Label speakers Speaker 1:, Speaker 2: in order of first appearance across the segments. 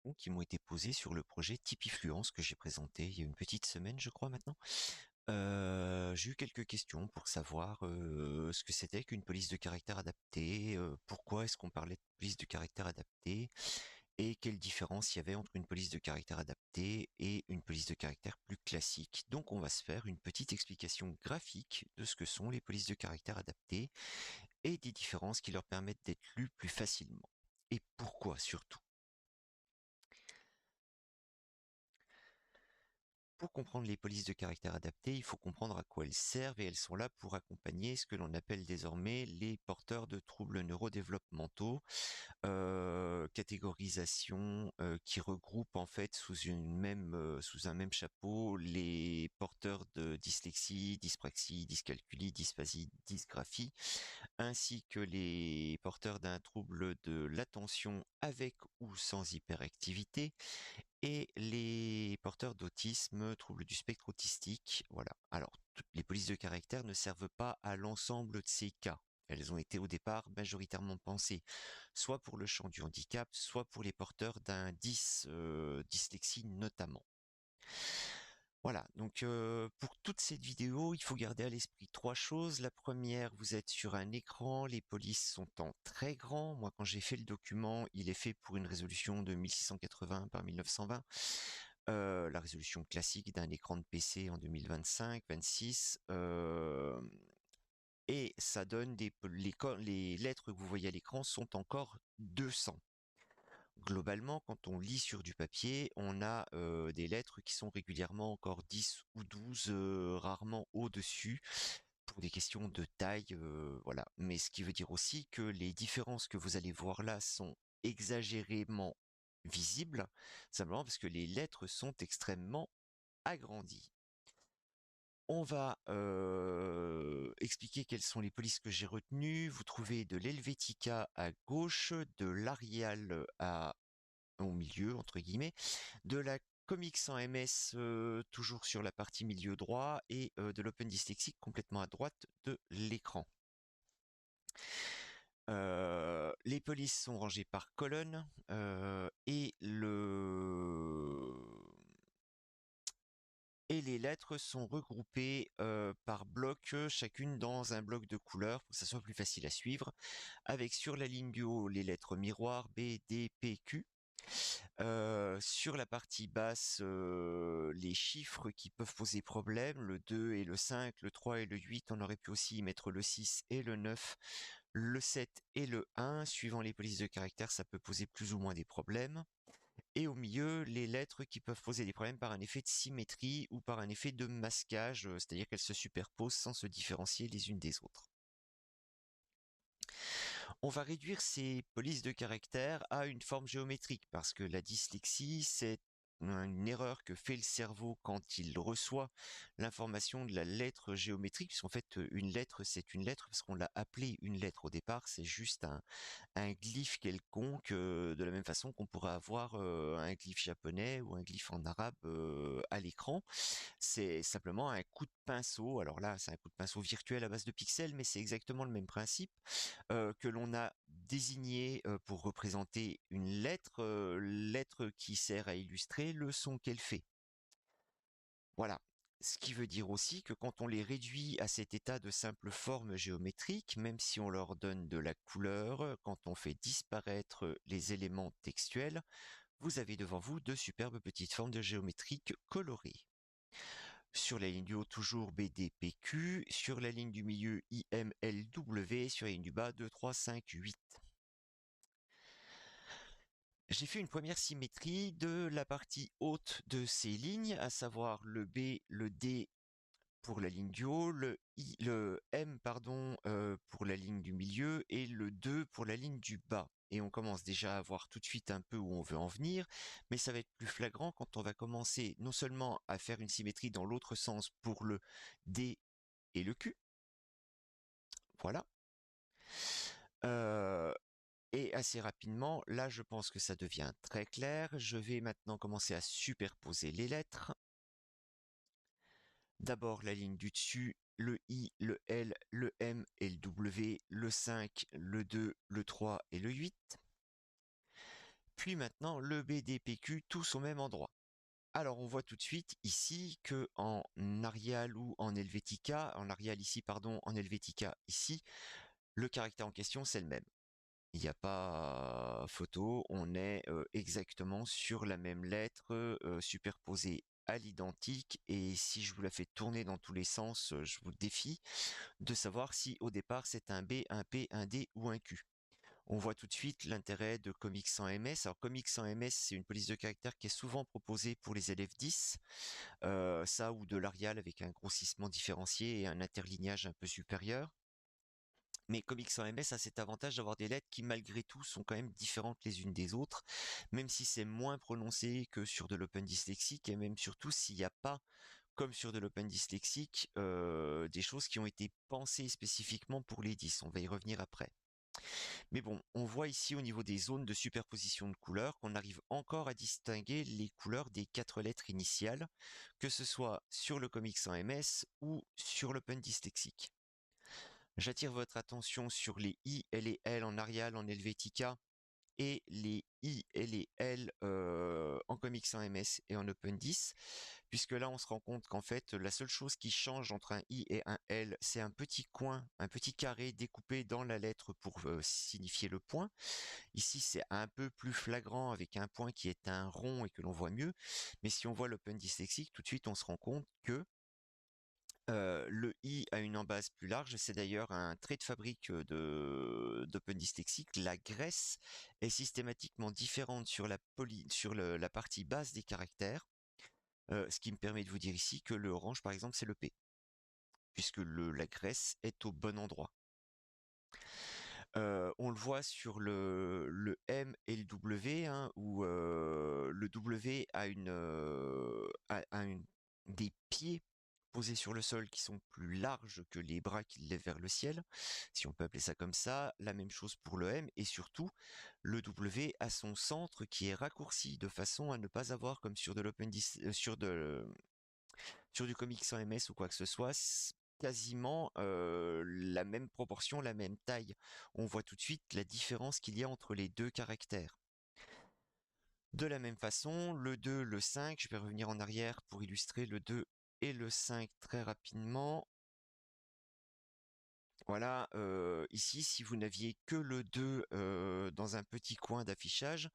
Speaker 1: questions qui m'ont été posées sur le projet Tipifluence que j'ai présenté il y a une petite semaine, je crois maintenant. J'ai eu quelques questions pour savoir ce que c'était qu'une police de caractère adaptée, pourquoi est-ce qu'on parlait de police de caractère adaptée, et quelle différence il y avait entre une police de caractère adaptée et une police de caractère plus classique. Donc on va se faire une petite explication graphique de ce que sont les polices de caractère adaptées et des différences qui leur permettent d'être lues plus facilement. Et pourquoi surtout? Pour comprendre les polices de caractère adaptées, il faut comprendre à quoi elles servent et elles sont là pour accompagner ce que l'on appelle désormais les porteurs de troubles neurodéveloppementaux, catégorisation qui regroupe en fait sous un même chapeau les porteurs de dyslexie, dyspraxie, dyscalculie, dysphasie, dysgraphie, ainsi que les porteurs d'un trouble de l'attention avec ou sans hyperactivité, et les porteurs d'autisme, troubles du spectre autistique. Voilà. Alors, les polices de caractère ne servent pas à l'ensemble de ces cas. Elles ont été au départ majoritairement pensées soit pour le champ du handicap, soit pour les porteurs d'un dyslexie notamment. Voilà, donc pour toute cette vidéo, il faut garder à l'esprit trois choses. La première, vous êtes sur un écran, les polices sont en très grand. Moi, quand j'ai fait le document, il est fait pour une résolution de 1680 par 1920. La résolution classique d'un écran de PC en 2025-26. Et ça donne les lettres que vous voyez à l'écran sont encore 200. Globalement, quand on lit sur du papier, on a des lettres qui sont régulièrement encore 10 ou 12, rarement au-dessus, pour des questions de taille, voilà. Mais ce qui veut dire aussi que les différences que vous allez voir là sont exagérément visibles, simplement parce que les lettres sont extrêmement agrandies. On va expliquer quelles sont les polices que j'ai retenues. Vous trouvez de l'Helvetica à gauche, de l'Arial au milieu, entre guillemets, de la Comics en MS toujours sur la partie milieu droit, et de l'Open Dyslexic complètement à droite de l'écran. Les polices sont rangées par colonne, et les lettres sont regroupées par bloc, chacune dans un bloc de couleurs pour que ça soit plus facile à suivre, avec sur la ligne du haut les lettres miroirs B, D, P, Q. Sur la partie basse, les chiffres qui peuvent poser problème, le 2 et le 5, le 3 et le 8, on aurait pu aussi y mettre le 6 et le 9, le 7 et le 1, suivant les polices de caractère, ça peut poser plus ou moins des problèmes. Et au milieu, les lettres qui peuvent poser des problèmes par un effet de symétrie ou par un effet de masquage, c'est-à-dire qu'elles se superposent sans se différencier les unes des autres. On va réduire ces polices de caractère à une forme géométrique parce que la dyslexie, c'est une erreur que fait le cerveau quand il reçoit l'information de la lettre géométrique, puisqu'en fait une lettre c'est une lettre parce qu'on l'a appelée une lettre au départ, c'est juste un glyphe quelconque, de la même façon qu'on pourrait avoir un glyphe japonais ou un glyphe en arabe à l'écran. C'est simplement un coup de pinceau. Alors là, c'est un coup de pinceau virtuel à base de pixels, mais c'est exactement le même principe que l'on a désigné pour représenter une lettre, lettre qui sert à illustrer le son qu'elle fait. Voilà. Ce qui veut dire aussi que quand on les réduit à cet état de simple forme géométrique, même si on leur donne de la couleur, quand on fait disparaître les éléments textuels, vous avez devant vous de superbes petites formes de géométriques colorées. Sur la ligne du haut, toujours BDPQ. Sur la ligne du milieu, IMLW. Sur la ligne du bas, 2, 3, 5, 8. J'ai fait une première symétrie de la partie haute de ces lignes, à savoir le B, le D pour la ligne du haut, le M pardon, pour la ligne du milieu, et le 2 pour la ligne du bas. Et on commence déjà à voir tout de suite un peu où on veut en venir, mais ça va être plus flagrant quand on va commencer non seulement à faire une symétrie dans l'autre sens pour le D et le Q, voilà. Et assez rapidement, là je pense que ça devient très clair. Je vais maintenant commencer à superposer les lettres. D'abord la ligne du dessus, le I, le L, le M et le W, le 5, le 2, le 3 et le 8. puis maintenant le BDPQ, tous au même endroit. Alors on voit tout de suite ici que en Arial ou en Helvetica, en Arial ici pardon, en Helvetica ici, le caractère en question c'est le même. Il n'y a pas photo, on est exactement sur la même lettre superposée à l'identique, et si je vous la fais tourner dans tous les sens, je vous défie de savoir si au départ c'est un B, un P, un D ou un Q. On voit tout de suite l'intérêt de Comics sans MS. Alors Comics sans MS, c'est une police de caractère qui est souvent proposée pour les élèves 10, ça ou de l'Arial avec un grossissement différencié et un interlignage un peu supérieur. Mais Comics sans MS a cet avantage d'avoir des lettres qui malgré tout sont quand même différentes les unes des autres, même si c'est moins prononcé que sur de l'open dyslexique, et même surtout s'il n'y a pas, comme sur de l'open dyslexique, des choses qui ont été pensées spécifiquement pour les 10. On va y revenir après. Mais bon, on voit ici au niveau des zones de superposition de couleurs qu'on arrive encore à distinguer les couleurs des 4 lettres initiales, que ce soit sur le Comics sans MS ou sur l'open dyslexique. J'attire votre attention sur les I et les L en Arial, en Helvetica, et les I et les L en Comics sans MS et en Open10, puisque là on se rend compte qu'en fait la seule chose qui change entre un I et un L, c'est un petit coin, un petit carré découpé dans la lettre pour signifier le point. Ici c'est un peu plus flagrant avec un point qui est un rond et que l'on voit mieux, mais si on voit l'Open dyslexique, tout de suite on se rend compte que le I a une embase plus large, c'est d'ailleurs un trait de fabrique d'Open Dyslexic. La graisse est systématiquement différente sur la partie basse des caractères, ce qui me permet de vous dire ici que le orange, par exemple, c'est le P, puisque la graisse est au bon endroit. On le voit sur le M et le W, hein, où le W a des pieds posés sur le sol qui sont plus larges que les bras qu'il lève vers le ciel, si on peut appeler ça comme ça. La même chose pour le M, et surtout, le W a son centre qui est raccourci de façon à ne pas avoir, comme sur de sur du comics sans MS ou quoi que ce soit, quasiment la même proportion, la même taille. On voit tout de suite la différence qu'il y a entre les deux caractères. De la même façon, le 2, le 5, je vais revenir en arrière pour illustrer le 2 et le 5 très rapidement. Voilà, ici, si vous n'aviez que le 2 dans un petit coin d'affichage,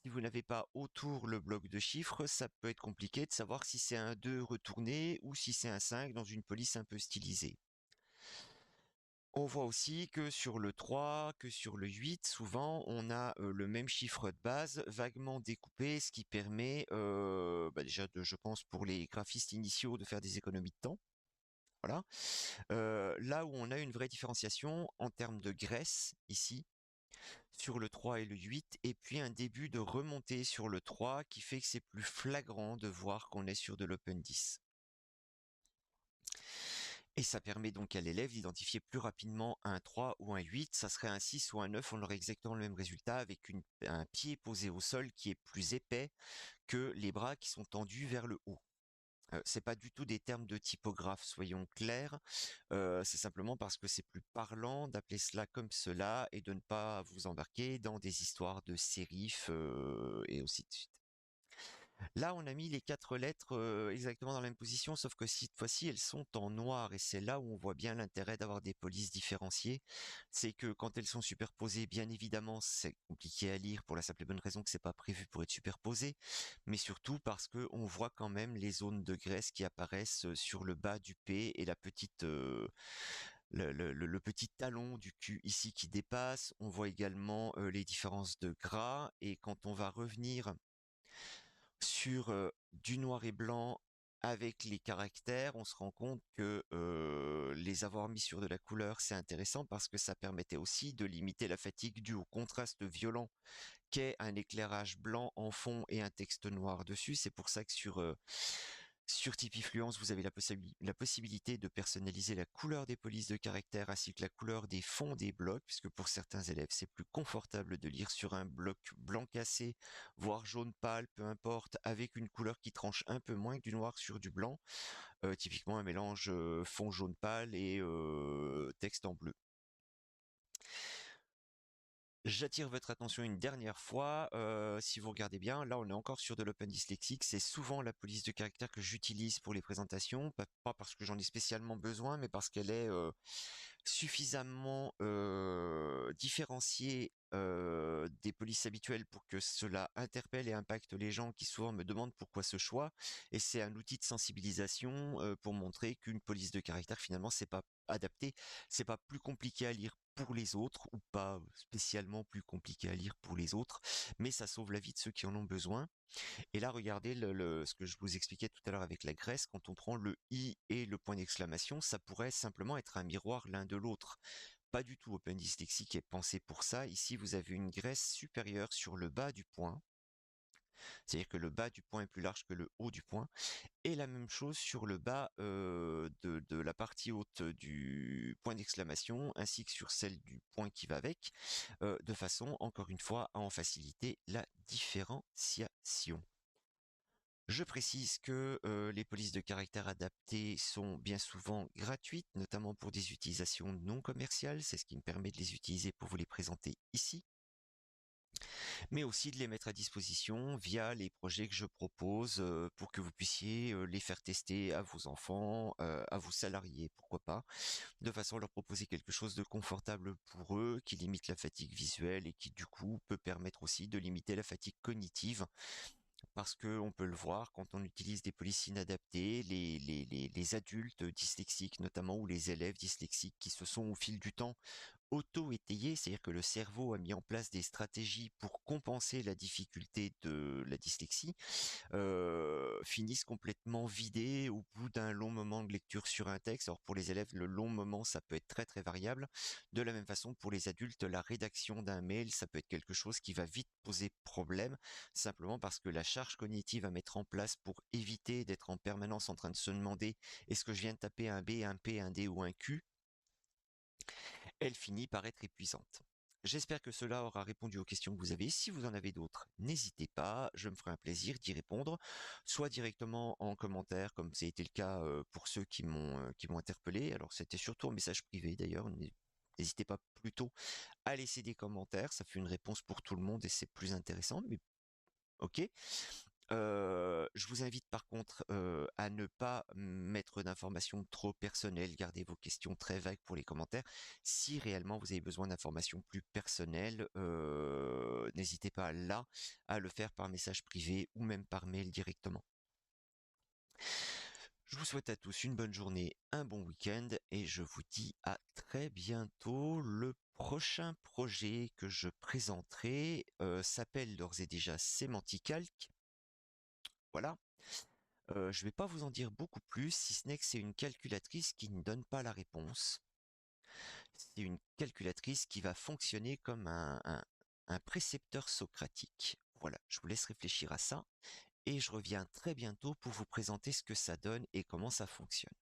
Speaker 1: si vous n'avez pas autour le bloc de chiffres, ça peut être compliqué de savoir si c'est un 2 retourné ou si c'est un 5 dans une police un peu stylisée. On voit aussi que sur le 3, que sur le 8, souvent on a le même chiffre de base vaguement découpé, ce qui permet déjà je pense pour les graphistes initiaux de faire des économies de temps. Voilà. Là où on a une vraie différenciation en termes de graisse ici, sur le 3 et le 8, et puis un début de remontée sur le 3 qui fait que c'est plus flagrant de voir qu'on est sur de l'Open 10. Et ça permet donc à l'élève d'identifier plus rapidement un 3 ou un 8. Ça serait un 6 ou un 9, on aurait exactement le même résultat avec un pied posé au sol qui est plus épais que les bras qui sont tendus vers le haut. C'est pas du tout des termes de typographe, soyons clairs. C'est simplement parce que c'est plus parlant d'appeler cela comme cela et de ne pas vous embarquer dans des histoires de sérif et aussi de suite. Là, on a mis les 4 lettres exactement dans la même position, sauf que cette fois-ci, elles sont en noir, et c'est là où on voit bien l'intérêt d'avoir des polices différenciées. C'est que quand elles sont superposées, bien évidemment, c'est compliqué à lire pour la simple et bonne raison que c'est pas prévu pour être superposé, mais surtout parce que on voit quand même les zones de graisse qui apparaissent sur le bas du P et la petite le petit talon du cul ici qui dépasse. On voit également les différences de gras, et quand on va revenir sur du noir et blanc avec les caractères, on se rend compte que les avoir mis sur de la couleur, c'est intéressant parce que ça permettait aussi de limiter la fatigue due au contraste violent qu'est un éclairage blanc en fond et un texte noir dessus. C'est pour ça que sur Tipifluence, vous avez la possibilité de personnaliser la couleur des polices de caractères ainsi que la couleur des fonds des blocs, puisque pour certains élèves, c'est plus confortable de lire sur un bloc blanc cassé, voire jaune pâle, peu importe, avec une couleur qui tranche un peu moins que du noir sur du blanc, typiquement un mélange fond jaune pâle et texte en bleu. J'attire votre attention une dernière fois. Si vous regardez bien, là, on est encore sur de l'open dyslexique. C'est souvent la police de caractère que j'utilise pour les présentations, pas parce que j'en ai spécialement besoin, mais parce qu'elle est suffisamment différenciée des polices habituelles pour que cela interpelle et impacte les gens qui souvent me demandent pourquoi ce choix. Et c'est un outil de sensibilisation pour montrer qu'une police de caractère, finalement, c'est pas adapté, c'est pas plus compliqué à lire pour les autres ou pas spécialement plus compliqué à lire pour les autres, mais ça sauve la vie de ceux qui en ont besoin. Et là, regardez ce que je vous expliquais tout à l'heure avec la graisse, quand on prend le i et le point d'exclamation, ça pourrait simplement être un miroir l'un de l'autre. Pas du tout. Open Dyslexic est pensé pour ça. Ici, vous avez une graisse supérieure sur le bas du point. C'est-à-dire que le bas du point est plus large que le haut du point. Et la même chose sur le bas de la partie haute du point d'exclamation, ainsi que sur celle du point qui va avec, de façon, encore une fois, à en faciliter la différenciation. Je précise que les polices de caractère adaptées sont bien souvent gratuites, notamment pour des utilisations non commerciales. C'est ce qui me permet de les utiliser pour vous les présenter ici, mais aussi de les mettre à disposition via les projets que je propose pour que vous puissiez les faire tester à vos enfants, à vos salariés, pourquoi pas, de façon à leur proposer quelque chose de confortable pour eux, qui limite la fatigue visuelle et qui du coup peut permettre aussi de limiter la fatigue cognitive. Parce que on peut le voir quand on utilise des polices inadaptées, les adultes dyslexiques notamment ou les élèves dyslexiques qui se sont au fil du temps auto-étayés, c'est-à-dire que le cerveau a mis en place des stratégies pour compenser la difficulté de la dyslexie, finissent complètement vidés au bout d'un long moment de lecture sur un texte. Alors pour les élèves, le long moment, ça peut être très très variable. De la même façon, pour les adultes, la rédaction d'un mail, ça peut être quelque chose qui va vite poser problème, simplement parce que la charge cognitive à mettre en place pour éviter d'être en permanence en train de se demander est-ce que je viens de taper un B, un P, un D ou un Q, elle finit par être épuisante. J'espère que cela aura répondu aux questions que vous avez. Si vous en avez d'autres, n'hésitez pas, je me ferai un plaisir d'y répondre, soit directement en commentaire, comme ça a été le cas pour ceux qui m'ont interpellé. Alors c'était surtout en message privé d'ailleurs. N'hésitez pas plutôt à laisser des commentaires, ça fait une réponse pour tout le monde et c'est plus intéressant. Mais ok. Je vous invite par contre à ne pas mettre d'informations trop personnelles, gardez vos questions très vagues pour les commentaires. Si réellement vous avez besoin d'informations plus personnelles, n'hésitez pas là à le faire par message privé ou même par mail directement. Je vous souhaite à tous une bonne journée, un bon week-end et je vous dis à très bientôt. Le prochain projet que je présenterai s'appelle d'ores et déjà Semanticalc. Voilà. Je vais pas vous en dire beaucoup plus, si ce n'est que c'est une calculatrice qui ne donne pas la réponse. C'est une calculatrice qui va fonctionner comme un précepteur socratique. Voilà, je vous laisse réfléchir à ça et je reviens très bientôt pour vous présenter ce que ça donne et comment ça fonctionne.